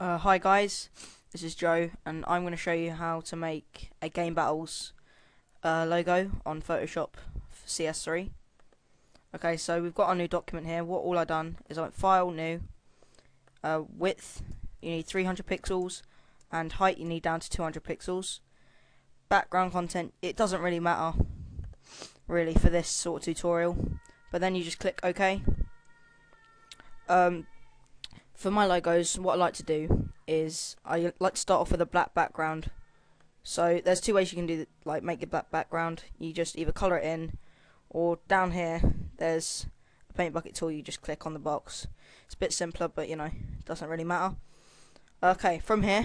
Hi guys, this is Joe, and I'm going to show you how to make a Game Battles logo on Photoshop for CS3. Okay, so we've got our new document here. What all I've done is I went File, New, Width, you need 300 pixels, and height you need down to 200 pixels. Background content, it doesn't really matter, really, for this sort of tutorial, but then you just click OK. For my logos, what I like to do is I like to start off with a black background. So there's two ways you can do make a black background. You just either colour it in, or down here there's a paint bucket tool. You just click on the box. It's a bit simpler, but you know, it doesn't really matter. Okay, from here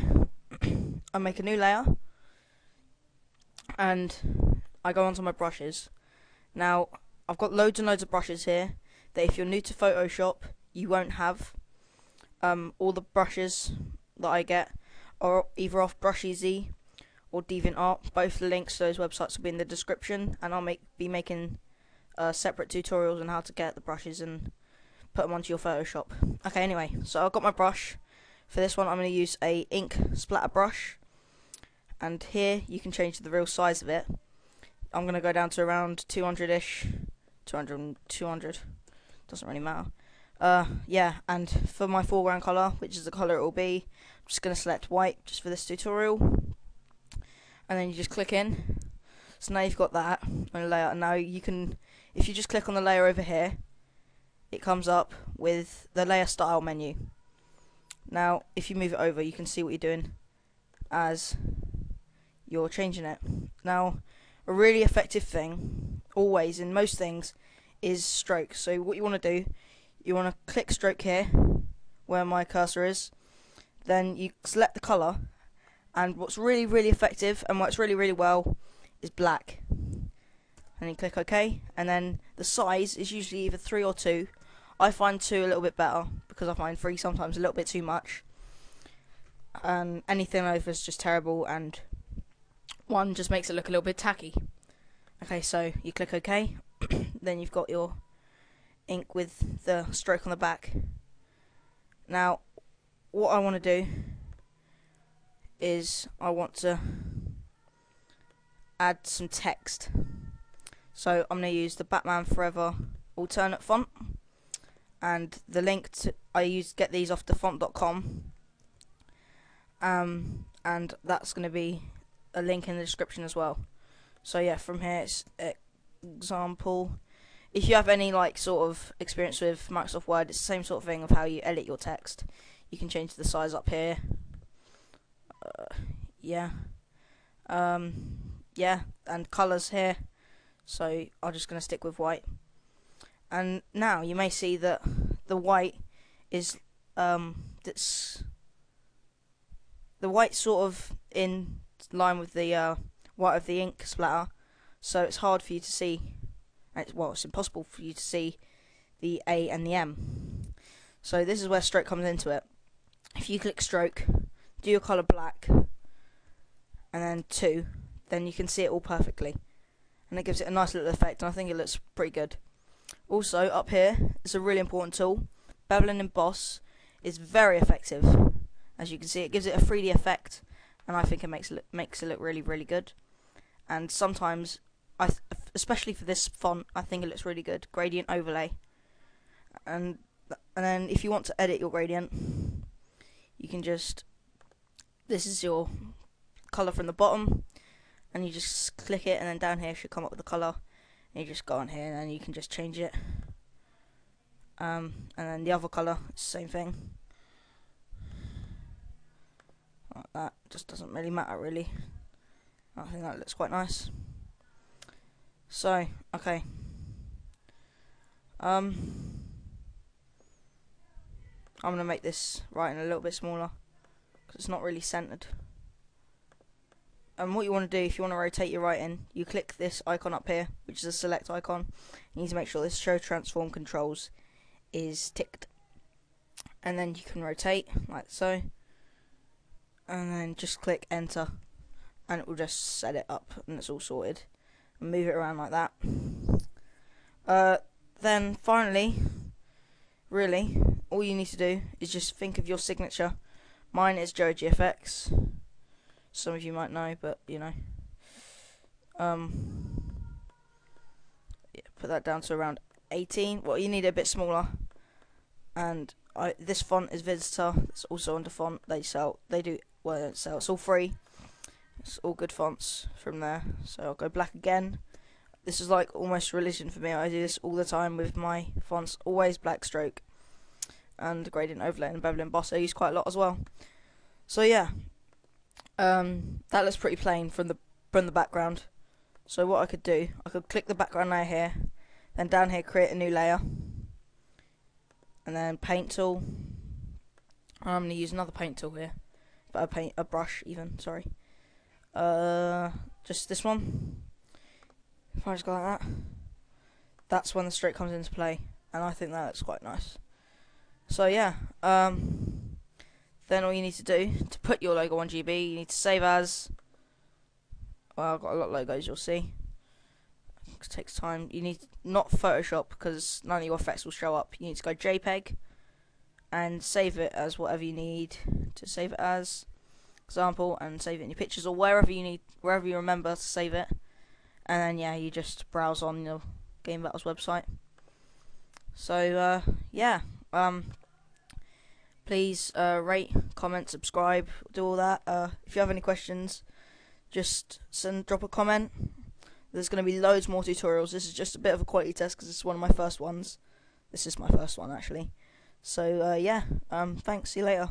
I make a new layer and I go onto my brushes. Now I've got loads and loads of brushes here that if you're new to Photoshop you won't have. All the brushes that I get are either off Brush Easy or DeviantArt. Both the links to those websites will be in the description, and I'll be making separate tutorials on how to get the brushes and put them onto your Photoshop. Okay, anyway, so I've got my brush. For this one I'm going to use a ink splatter brush, and here you can change the real size of it. I'm going to go down to around 200-ish, 200, doesn't really matter. Yeah, and for my foreground colour, which is the colour it will be, I'm just going to select white just for this tutorial, and then you just click in. So now you've got that on a layer, and now you can, if you just click on the layer over here, it comes up with the layer style menu. Now if you move it over, you can see what you're doing as you're changing it. Now a really effective thing, always in most things, is stroke. So what you want to do, you want to click stroke here where my cursor is, then you select the colour, and what's really effective and works really well is black, and you click OK, and then the size is usually either 3 or 2. I find 2 a little bit better because I find 3 sometimes a little bit too much, and anything over is just terrible, and 1 just makes it look a little bit tacky. Okay, so you click OK, then you've got your ink with the stroke on the back. Now what I want to do is I want to add some text, so I'm going to use the Batman Forever alternate font, and the link to get these off defont.com, and that's going to be a link in the description as well. So yeah, from here it's example. If you have any sort of experience with Microsoft Word, it's the same sort of thing of how you edit your text. You can change the size up here. Yeah, and colours here. So I'm just going to stick with white. And now you may see that the white is the white sort of in line with the white of the ink splatter, so it's hard for you to see. It's impossible for you to see the A and the M. So this is where stroke comes into it. If you click stroke, do your colour black, and then 2, then you can see it all perfectly, and it gives it a nice little effect, and I think it looks pretty good. Also up here is a really important tool. Bevel and Emboss is very effective. As you can see, it gives it a 3D effect, and I think it makes it look really good. And sometimes, especially for this font, I think it looks really good. Gradient overlay, and then if you want to edit your gradient, you can just, this is your colour from the bottom, and you just click it, and then down here should come up with the colour, and you just go on here, and then you can just change it. And then the other colour, same thing, like that. Just doesn't really matter really. I think that looks quite nice. So, okay. I'm going to make this writing a little bit smaller because it's not really centered. And what you want to do, if you want to rotate your writing, you click this icon up here, which is a select icon. You need to make sure this show transform controls is ticked, and then you can rotate like so, and then just click enter, and it will just set it up, and it's all sorted. And move it around like that. Then finally, really, all you need to do is just think of your signature Mine is JoeGFX. Some of you might know, but you know. Yeah, put that down to around 18. Well, you need it a bit smaller. And this font is Visitor. It's also under font. They do. Well, they don't sell. It's all free. It's all good fonts from there. So I'll go black again. This is like almost religion for me. I do this all the time with my fonts. Always black stroke. And gradient overlay and bevel emboss I use quite a lot as well. So yeah. That looks pretty plain from the background. So what I could do, I could click the background layer here, then down here create a new layer, and then paint tool. I'm going to use another paint tool here, but a brush even. Sorry, just this one. If I just go like that, that's when the stroke comes into play, and I think that looks quite nice. So yeah, then all you need to do to put your logo on GB, you need to save as. Well, I've got a lot of logos, you'll see. It takes time. You need not Photoshop because none of your effects will show up. You need to go JPEG and save it as whatever you need to save it as. Example, and save it in your pictures or wherever you remember to save it. And then yeah, you just browse on your gamebattles website. So yeah, please rate, comment, subscribe, do all that. If you have any questions, just drop a comment. There's going to be loads more tutorials. This is just a bit of a quality test because this is one of my first ones. This is my first one actually. So yeah, thanks. See you later.